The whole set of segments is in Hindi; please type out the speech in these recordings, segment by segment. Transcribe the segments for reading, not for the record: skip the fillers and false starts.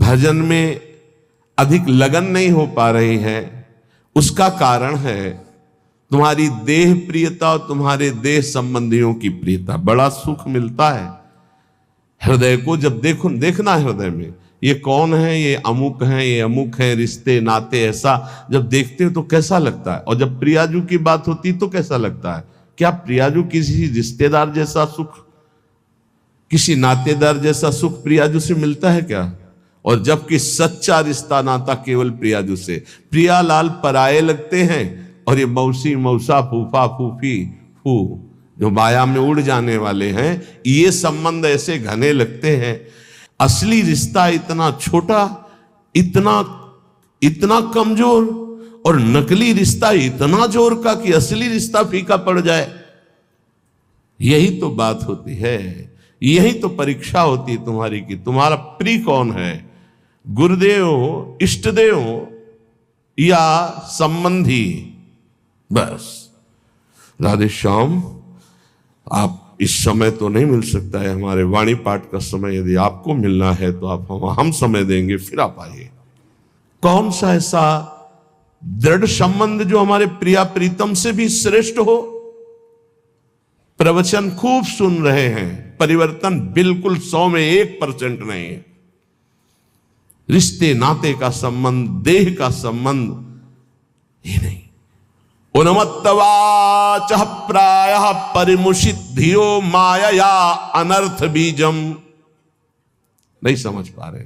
भजन में अधिक लगन नहीं हो पा रही है, उसका कारण है तुम्हारी देह प्रियता और तुम्हारे देह संबंधियों की प्रियता। बड़ा सुख मिलता है हृदय को जब देखना हृदय में ये कौन है, ये अमुक है, ये अमुक है, रिश्ते नाते, ऐसा जब देखते हो तो कैसा लगता है। और जब प्रियाजू की बात होती तो कैसा लगता है। क्या प्रियाजू किसी रिश्तेदार जैसा सुख, किसी नातेदार जैसा सुख प्रियाजू से मिलता है क्या? और जबकि सच्चा रिश्ता नाता केवल प्रियाजू से। प्रियालाल पराये लगते हैं और ये मौसी मौसा फूफा फूफी फू जो माया में उड़ जाने वाले हैं, ये संबंध ऐसे घने लगते हैं। असली रिश्ता इतना छोटा, इतना कमजोर, और नकली रिश्ता इतना जोर का कि असली रिश्ता फीका पड़ जाए। यही तो बात होती है, यही तो परीक्षा होती है तुम्हारी कि तुम्हारा प्रिय कौन है, गुरुदेव, इष्टदेव या संबंधी। बस राधे श्याम, आप इस समय तो नहीं मिल सकता है, हमारे वाणी पाठ का समय यदि आपको मिलना है तो आप हम समय देंगे, फिर आप आइए। कौन सा ऐसा दृढ़ संबंध जो हमारे प्रिया प्रीतम से भी श्रेष्ठ हो। प्रवचन खूब सुन रहे हैं, परिवर्तन बिल्कुल 100 में 1% नहीं है। रिश्ते नाते का संबंध, देह का संबंध ही नहीं। उन्मत्तवाचः प्रायः परिमुषित धियो मायया अनर्थ बीजम। नहीं समझ पा रहे।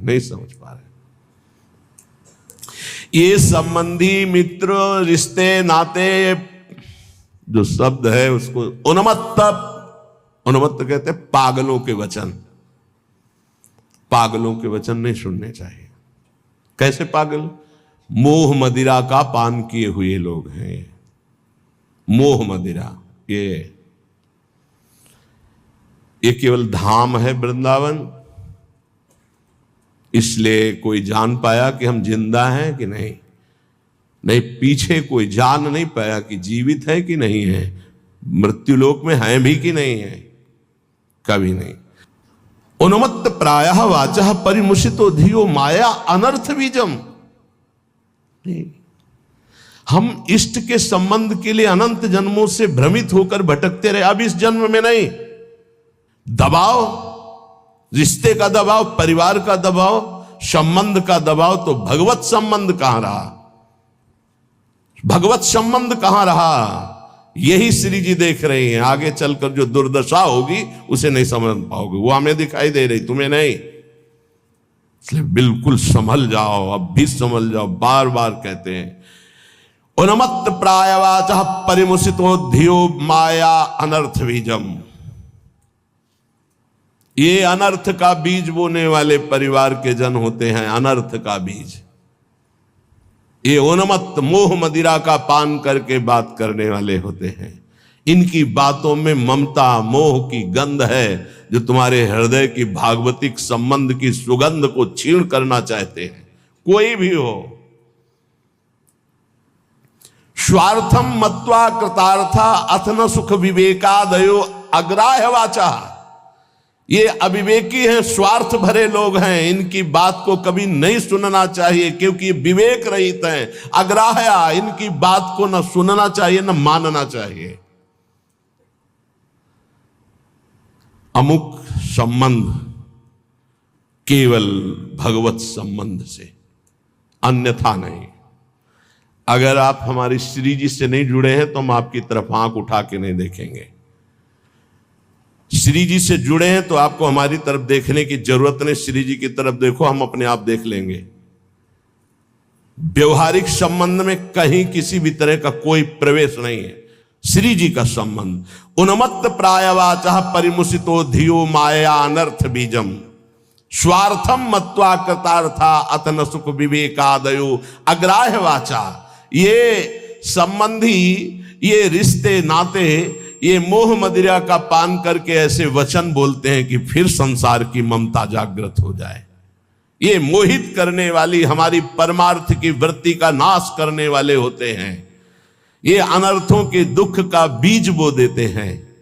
ये संबंधी, मित्र, रिश्ते नाते जो शब्द है उसको उन्मत्त कहते हैं पागलों के वचन। पागलों के वचन नहीं सुनने चाहिए। कैसे पागल? मोह मदिरा का पान किए हुए लोग हैं। मोह मदिरा ये केवल धाम है वृंदावन, इसलिए कोई जान पाया कि हम जिंदा हैं कि नहीं, पीछे कोई जान नहीं पाया कि जीवित है कि नहीं है, मृत्युलोक में हैं भी कि नहीं है, कभी नहीं। उन्मत्त प्रायः वाचः परिमुषितो धियो माया अनर्थ बीजम। हम इष्ट के संबंध के लिए अनंत जन्मों से भ्रमित होकर भटकते रहे। अब इस जन्म में नहीं, दबाव, रिश्ते का दबाव, परिवार का दबाव, संबंध का दबाव, तो भगवत संबंध कहां रहा? भगवत संबंध कहां रहा? यही श्री जी देख रहे हैं। आगे चलकर जो दुर्दशा होगी उसे नहीं समझ पाओगे। वो हमें दिखाई दे रही, तुम्हें नहीं। इसलिए बिल्कुल संभल जाओ, अब भी संभल जाओ। बार बार कहते हैं उन्मत्त प्रायवाचः परिमुषितो धियो माया अनर्थ बीजम। ये अनर्थ का बीज बोने वाले परिवार के जन होते हैं। अनर्थ का बीज ये उन्मत्त मोह मदिरा का पान करके बात करने वाले होते हैं। इनकी बातों में ममता मोह की गंध है जो तुम्हारे हृदय की भागवतिक संबंध की सुगंध को छीण करना चाहते हैं। कोई भी हो। स्वार्थम मत्वा कृतार्था अथन सुख विवेकादयो अग्राह्य वाचा। ये अविवेकी हैं, स्वार्थ भरे लोग हैं। इनकी बात को कभी नहीं सुनना चाहिए क्योंकि विवेक रहित हैं। अग्राह्य, इनकी बात को न सुनना चाहिए न मानना चाहिए। अमुक संबंध केवल भगवत संबंध से, अन्यथा नहीं। अगर आप हमारी श्री जी से नहीं जुड़े हैं तो हम आपकी तरफ आंख उठा के नहीं देखेंगे। श्री जी से जुड़े हैं तो आपको हमारी तरफ देखने की जरूरत नहीं। श्री जी की तरफ देखो, हम अपने आप देख लेंगे। व्यवहारिक संबंध में कहीं किसी भी तरह का कोई प्रवेश नहीं है। श्री जी का संबंध उन्मत्त प्रायवाचः परिमुषितो धियो माया अनर्थ बीजम स्वार्थम मत्वा कृतार्था अतन सुख विवेकादयो अग्राह्य वाचा। ये संबंधी, ये रिश्ते नाते, ये मोह मदिरा का पान करके ऐसे वचन बोलते हैं कि फिर संसार की ममता जागृत हो जाए। ये मोहित करने वाली, हमारी परमार्थ की वृत्ति का नाश करने वाले होते हैं। ये अनर्थों के दुख का बीज बो देते हैं।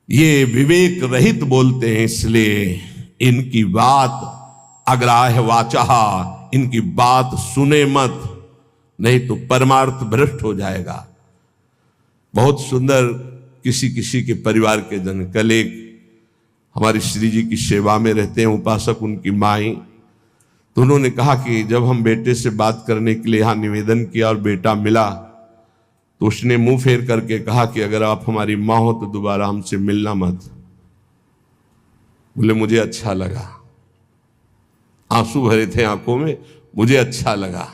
ये विवेक रहित बोलते हैं, इसलिए इनकी बात अग्राह्य वाचा, इनकी बात सुने मत, नहीं तो परमार्थ भ्रष्ट हो जाएगा। बहुत सुंदर किसी किसी के परिवार के जन, कल एक हमारी श्री जी की सेवा में रहते हैं उपासक, उनकी माई, तो उन्होंने कहा कि जब हम बेटे से बात करने के लिए यहाँ निवेदन किया और बेटा मिला, तो उसने मुंह फेर करके कहा कि अगर आप हमारी माँ हो तो दोबारा हमसे मिलना मत। बोले मुझे अच्छा लगा, आंसू भरे थे आंखों में, मुझे अच्छा लगा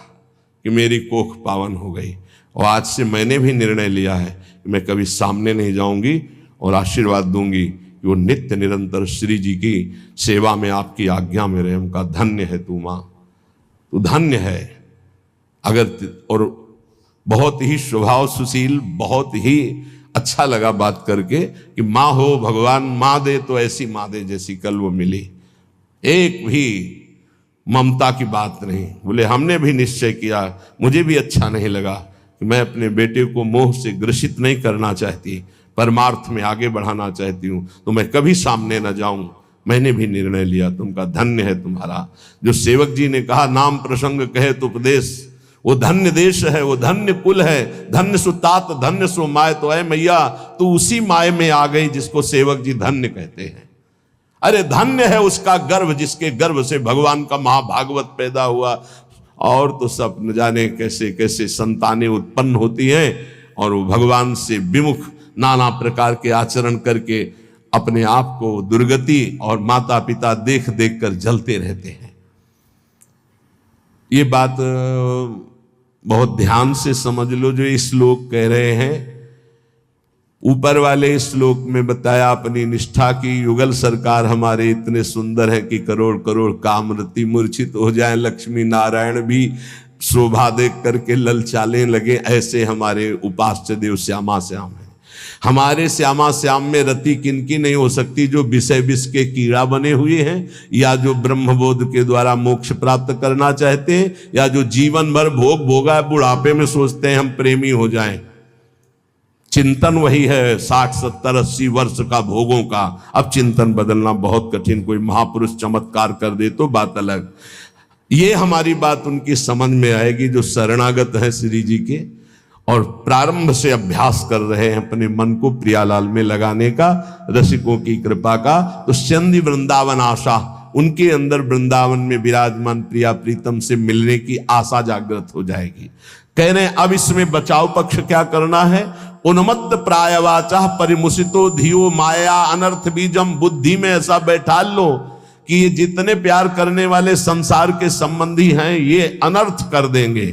कि मेरी कोख पावन हो गई। और आज से मैंने भी निर्णय लिया है कि मैं कभी सामने नहीं जाऊंगी और आशीर्वाद दूंगी कि वो नित्य निरंतर श्री जी की सेवा में आपकी आज्ञा में रहे। उनका धन्य है तू माँ, तू धन्य है। और बहुत ही स्वभाव सुशील, बहुत ही अच्छा लगा बात करके कि माँ हो भगवान माँ दे तो ऐसी माँ दे जैसी कल वो मिली, एक भी ममता की बात नहीं। बोले हमने भी निश्चय किया, मुझे भी अच्छा नहीं लगा कि मैं अपने बेटे को मोह से ग्रसित नहीं करना चाहती, परमार्थ में आगे बढ़ाना चाहती हूँ, तो मैं कभी सामने न जाऊं। मैंने भी निर्णय लिया। तुमका धन्य है तुम्हारा। जो सेवक जी ने कहा नाम प्रसंग कहे तो उपदेश, वो धन्य देश है, वो धन्य कुल है, धन्य सुतात धन्य सो माय। तो है मैया तू उसी माय में आ गई जिसको सेवक जी धन्य कहते हैं। अरे धन्य है उसका गर्भ जिसके गर्भ से भगवान का महाभागवत पैदा हुआ। और तो सब न जाने कैसे कैसे संतानें उत्पन्न होती हैं और वो भगवान से विमुख नाना प्रकार के आचरण करके अपने आप को दुर्गति और माता पिता देख देख कर जलते रहते हैं। ये बात बहुत ध्यान से समझ लो जो इस श्लोक कह रहे हैं। ऊपर वाले श्लोक में बताया अपनी निष्ठा की युगल सरकार हमारे इतने सुंदर हैं कि करोड़ करोड़ कामरति मूर्छित हो जाएं, लक्ष्मी नारायण भी शोभा देख करके ललचाने लगे, ऐसे हमारे उपास्य देव श्यामा श्याम है। हमारे श्यामा श्याम में रति किनकी नहीं हो सकती, जो विषय विष के कीड़ा बने हुए हैं, या जो ब्रह्मबोध के द्वारा मोक्ष प्राप्त करना चाहते हैं, या जो जीवन भर भोग भोगा बुढ़ापे में सोचते हैं हम प्रेमी हो जाएं। चिंतन वही है 60 70 80 वर्ष का भोगों का। अब चिंतन बदलना बहुत कठिन, कोई महापुरुष चमत्कार कर दे तो बात अलग। ये हमारी बात उनकी समझ में आएगी जो शरणागत है श्री जी के और प्रारंभ से अभ्यास कर रहे हैं अपने मन को प्रियालाल में लगाने का, रसिकों की कृपा का। तो चंदी वृंदावन आशा, उनके अंदर वृंदावन में विराजमान प्रिया प्रीतम से मिलने की आशा जागृत हो जाएगी। कह रहे हैं अब इसमें बचाव पक्ष क्या करना है। उन्मत्त प्रायवाचा परिमुसितो धियो माया अनर्थ बीजम, बुद्धि में ऐसा बैठा लो कि ये जितने प्यार करने वाले संसार के संबंधी हैं ये अनर्थ कर देंगे।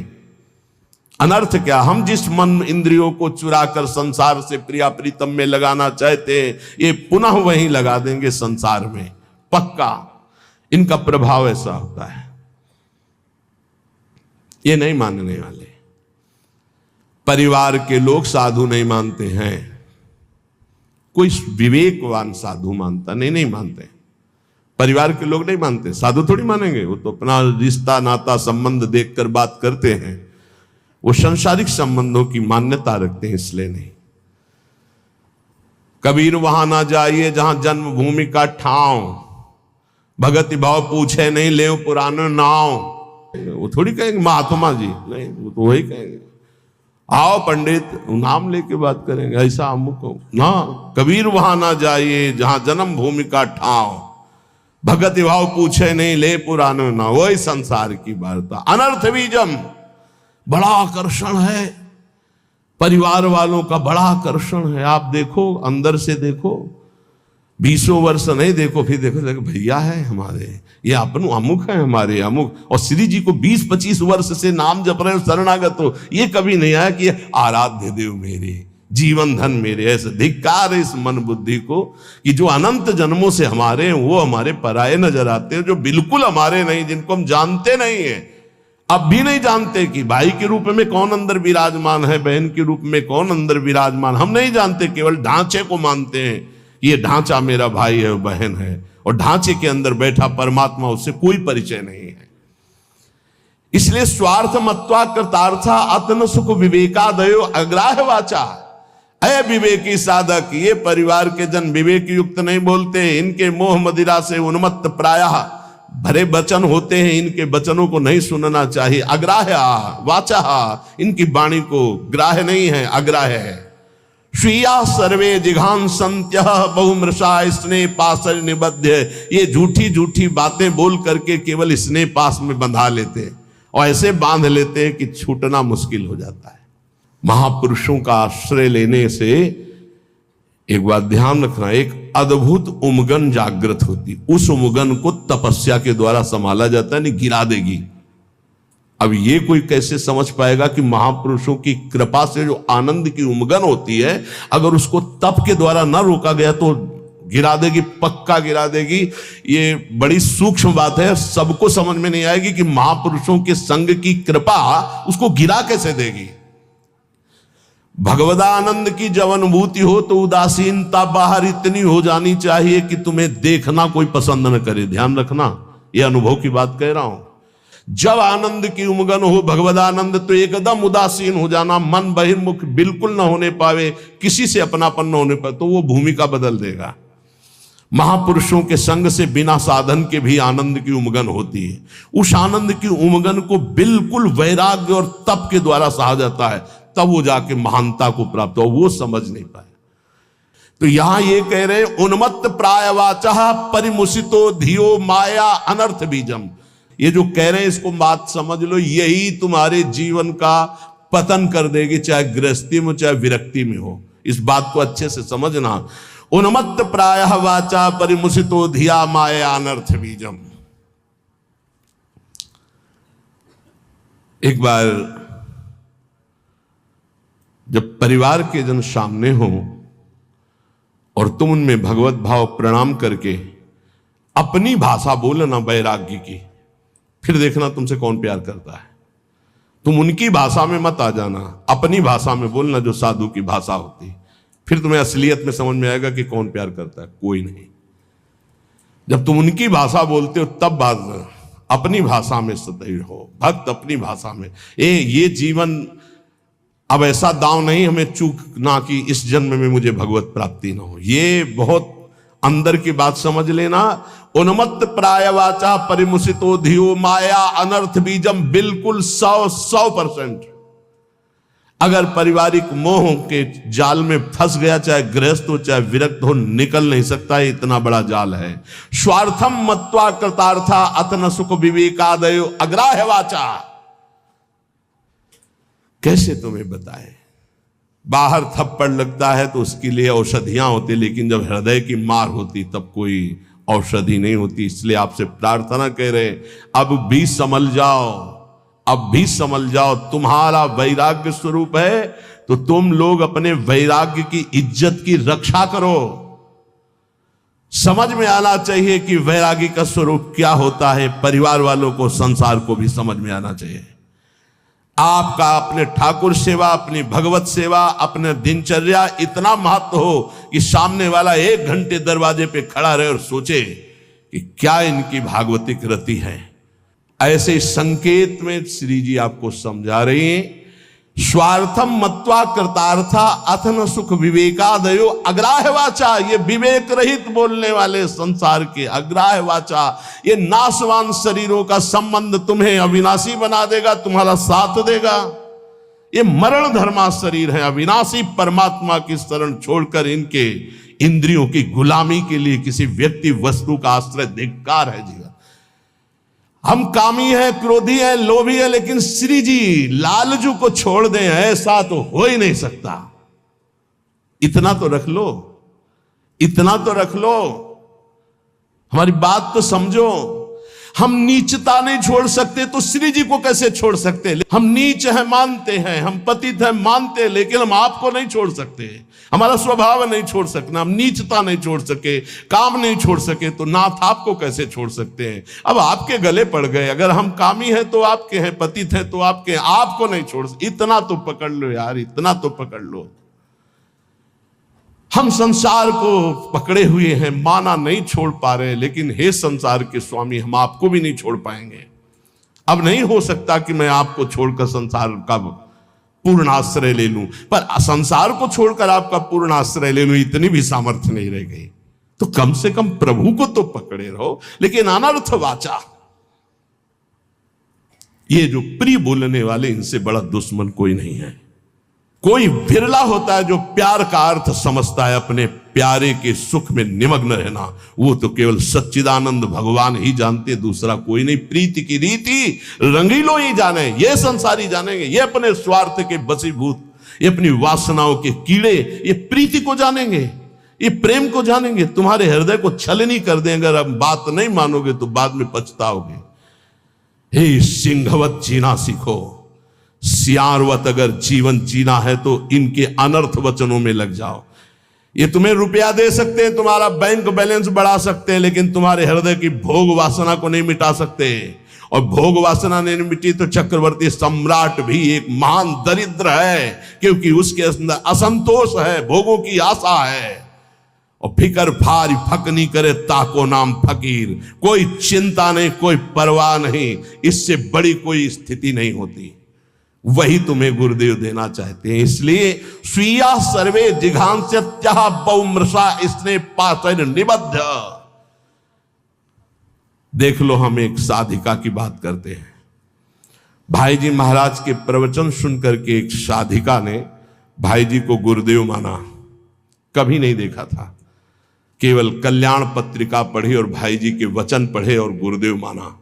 अनर्थ क्या, हम जिस मन इंद्रियों को चुरा कर संसार से प्रिया प्रीतम में लगाना चाहते हैं ये पुनः वहीं लगा देंगे संसार में, पक्का। इनका प्रभाव ऐसा होता है, ये नहीं मानने वाले। परिवार के लोग साधु नहीं मानते हैं, कोई विवेकवान साधु मानता नहीं मानते। परिवार के लोग नहीं मानते, साधु थोड़ी मानेंगे। वो तो अपना रिश्ता नाता संबंध देखकर बात करते हैं, वो सांसारिक संबंधों की मान्यता रखते हैं, इसलिए नहीं। कबीर वहां ना जाइए जहां जन्मभूमि का ठाव, भगति भाव पूछे नहीं ले पुराने नाव। वो थोड़ी कहेंगे महात्मा जी, नहीं, वो तो वही कहेंगे आओ पंडित, नाम लेके बात करेंगे, ऐसा अमुक ना। कबीर वहां ना जाइए जहां जन्म भूमि का ठाव, भगति भाव पूछे नहीं ले पुराने ना। वही संसार की वार्ता। अनर्थ बीजम, बड़ा आकर्षण है परिवार वालों का, बड़ा आकर्षण है। आप देखो अंदर से देखो, 20 वर्ष नहीं देखो, फिर देखो भैया है हमारे, ये अपन अमुक है हमारे अमुक। और श्री जी को 20-25 वर्ष से नाम जप रहे हो, शरणागत हो, ये कभी नहीं आया कि आराध्य देव मेरे, जीवन धन मेरे। ऐसे धिक्कार है इस मन बुद्धि को कि जो अनंत जन्मों से हमारे हैं वो हमारे पराये नजर आते हैं, जो बिल्कुल हमारे नहीं, जिनको हम जानते नहीं है, अब भी नहीं जानते कि भाई के रूप में कौन अंदर विराजमान है, बहन के रूप में कौन अंदर विराजमान, हम नहीं जानते। केवल ढांचे को मानते हैं, ये ढांचा मेरा भाई है बहन है, और ढांचे के अंदर बैठा परमात्मा, उससे कोई परिचय नहीं है। इसलिए स्वार्थ मत्वा कृतार्था अतन सुख विवेकादयो अग्राह्य वाचा। अय विवेकी साधक, ये परिवार के जन विवेक युक्त नहीं बोलते, इनके मोह मदिरा से उन्मत्त प्रायः भरे वचन होते हैं, इनके वचनों को नहीं सुनना चाहिए। अग्राह्य वाचा, इनकी वाणी को ग्राह्य नहीं है, अग्राह्य है। स्वीया सर्वे जिघान संत्य बहुमृषा स्नेह पास निबद्ध, ये झूठी झूठी बातें बोल करके केवल स्नेह पास में बंधा लेते हैं और ऐसे बांध लेते हैं कि छूटना मुश्किल हो जाता है। महापुरुषों का आश्रय लेने से एक बात ध्यान रखना, एक अद्भुत उमगन जागृत होती, उस उमगन को तपस्या के द्वारा संभाला जाता है, नहीं गिरा देगी। अब ये कोई कैसे समझ पाएगा कि महापुरुषों की कृपा से जो आनंद की उमगन होती है, अगर उसको तप के द्वारा न रोका गया तो गिरा देगी, पक्का गिरा देगी। ये बड़ी सूक्ष्म बात है, सबको समझ में नहीं आएगी कि महापुरुषों के संग की कृपा उसको गिरा कैसे देगी। भगवदानंद की जब अनुभूति हो तो उदासीनता बाहर इतनी हो जानी चाहिए कि तुम्हें देखना कोई पसंद न करे। ध्यान रखना, यह अनुभव की बात कह रहा हूं। जब आनंद की उमगन हो भगवदानंद, तो एकदम उदासीन हो जाना, मन बहिर्मुख बिल्कुल न होने पावे, किसी से अपनापन न होने पाए, तो वो भूमिका बदल देगा। महापुरुषों के संग से बिना साधन के भी आनंद की उमगन होती है। उस आनंद की उमगन को बिल्कुल वैराग्य और तप के द्वारा सहा जाता है, तब वो जाके महानता को प्राप्त हो। वो समझ नहीं पाए। तो यहां ये कह रहे, उन्मत्त प्रायवाचा परिमुसितो धियो माया अनर्थ बीजम। ये जो कह रहे हैं इसको बात समझ लो, यही तुम्हारे जीवन का पतन कर देगी, चाहे गृहस्थी में चाहे विरक्ति में हो। इस बात को अच्छे से समझना। उन्मत्त प्रायः वाचा परिमुसितो धिया माया अनर्थ बीजम। एक बार जब परिवार के जन सामने हो और तुम उनमें भगवत भाव प्रणाम करके अपनी भाषा बोलना वैराग्य की, फिर देखना तुमसे कौन प्यार करता है। तुम उनकी भाषा में मत आ जाना, अपनी भाषा में बोलना जो साधु की भाषा होती, फिर तुम्हें असलियत में समझ में आएगा कि कौन प्यार करता है। कोई नहीं। जब तुम उनकी भाषा बोलते हो तब बात, अपनी भाषा में सदैव हो, भक्त अपनी भाषा में। ये जीवन अब ऐसा दांव नहीं हमें चूकना कि इस जन्म में मुझे भगवत प्राप्ति ना हो। ये बहुत अंदर की बात समझ लेना। उन्मत्त प्रायवाचा परिमुसितो धियो माया अनर्थ बीजम, बिल्कुल 100%। अगर पारिवारिक मोह के जाल में फंस गया, चाहे गृहस्थ हो चाहे विरक्त हो, निकल नहीं सकता। इतना बड़ा जाल है। स्वार्थम मत्वा कृतार्था अतन सुख विवेकादयो अग्राह्य वाचा। कैसे तुम्हें बताए, बाहर थप्पड़ लगता है तो उसके लिए औषधियां होती, लेकिन जब हृदय की मार होती तब कोई औषधि नहीं होती। इसलिए आपसे प्रार्थना कह रहे, अब भी संभल जाओ, अब भी संभल जाओ। तुम्हारा वैराग्य स्वरूप है तो तुम लोग अपने वैराग्य की इज्जत की रक्षा करो। समझ में आना चाहिए कि वैराग्य का स्वरूप क्या होता है। परिवार वालों को, संसार को भी समझ में आना चाहिए। आपका अपने ठाकुर सेवा, अपनी भगवत सेवा, अपने दिनचर्या इतना महत्व हो कि सामने वाला 1 घंटे दरवाजे पे खड़ा रहे और सोचे कि क्या इनकी भागवतिक रति है। ऐसे संकेत में श्री जी आपको समझा रही हैं। स्वार्थम मत्वा कृतार्था अथन सुख विवेकादयो अग्राह्य वाचा। ये विवेक रहित बोलने वाले संसार के अग्राह्य वाचा, ये नाशवान शरीरों का संबंध तुम्हें अविनाशी बना देगा, तुम्हारा साथ देगा। ये मरण धर्मा शरीर है। अविनाशी परमात्मा की शरण छोड़कर इनके इंद्रियों की गुलामी के लिए किसी व्यक्ति वस्तु का आश्रय धिक्कार है जीवन। हम कामी हैं, क्रोधी हैं, लोभी हैं, लेकिन श्री जी लालजू को छोड़ दें, ऐसा तो हो ही नहीं सकता। इतना तो रख लो, इतना तो रख लो। हमारी बात तो समझो। हम नीचता नहीं छोड़ सकते तो श्री जी को कैसे छोड़ सकते। हम नीच हैं मानते हैं, हम पतित हैं मानते हैं, लेकिन हम आपको नहीं छोड़ सकते। हमारा स्वभाव नहीं छोड़ सकना। हम नीचता नहीं छोड़ सके, काम नहीं छोड़ सके, तो नाथ आपको कैसे छोड़ सकते हैं। अब आपके गले पड़ गए। अगर हम कामी हैं तो आपके हैं, पतित हैं तो आपके हैं, आपको नहीं छोड़ सकते। इतना तो पकड़ लो यार, इतना तो पकड़ लो। हम संसार को पकड़े हुए हैं, माना नहीं छोड़ पा रहे, लेकिन हे संसार के स्वामी, हम आपको भी नहीं छोड़ पाएंगे। अब नहीं हो सकता कि मैं आपको छोड़कर संसार का पूर्ण आश्रय ले लूं, पर संसार को छोड़कर आपका पूर्ण आश्रय ले लूं, इतनी भी सामर्थ्य नहीं रह गई। तो कम से कम प्रभु को तो पकड़े रहो। लेकिन अनर्थ वाचा, ये जो प्रिय बोलने वाले, इनसे बड़ा दुश्मन कोई नहीं है। कोई विरला होता है जो प्यार का अर्थ समझता है अपने प्यारे के सुख में निमग्न रहना। वो तो केवल सच्चिदानंद भगवान ही जानते, दूसरा कोई नहीं। प्रीति की रीति रंगीलो ही जाने, ये संसारी जानेंगे। ये अपने स्वार्थ के बसीभूत, ये अपनी वासनाओं के कीड़े, ये प्रीति को जानेंगे, ये प्रेम को जानेंगे। तुम्हारे हृदय को छलनी कर दें। अगर अब बात नहीं मानोगे तो बाद में पछताओगे। हे सिंहवत जीना सीखो, सियारवत अगर जीवन जीना है तो इनके अनर्थ वचनों में लग जाओ। ये तुम्हें रुपया दे सकते हैं, तुम्हारा बैंक बैलेंस बढ़ा सकते हैं, लेकिन तुम्हारे हृदय की भोग वासना को नहीं मिटा सकते। और भोग वासना नहीं मिटी तो चक्रवर्ती सम्राट भी एक महान दरिद्र है, क्योंकि उसके अंदर असंतोष है, भोगों की आशा है। और फिकर फारी फक नहीं करे ताको नाम फकीर। कोई चिंता नहीं, कोई परवाह नहीं, इससे बड़ी कोई स्थिति नहीं होती। वही तुम्हें गुरुदेव देना चाहते हैं। इसलिए स्वीया सर्वे जिघांस्यत्याः बहुमृषा स्नेह पाशैर निबद्ध। देख लो, हम एक साधिका की बात करते हैं। भाई जी महाराज के प्रवचन सुनकर के एक साधिका ने भाई जी को गुरुदेव माना। कभी नहीं देखा था, केवल कल्याण पत्रिका पढ़ी और भाई जी के वचन पढ़े और गुरुदेव माना।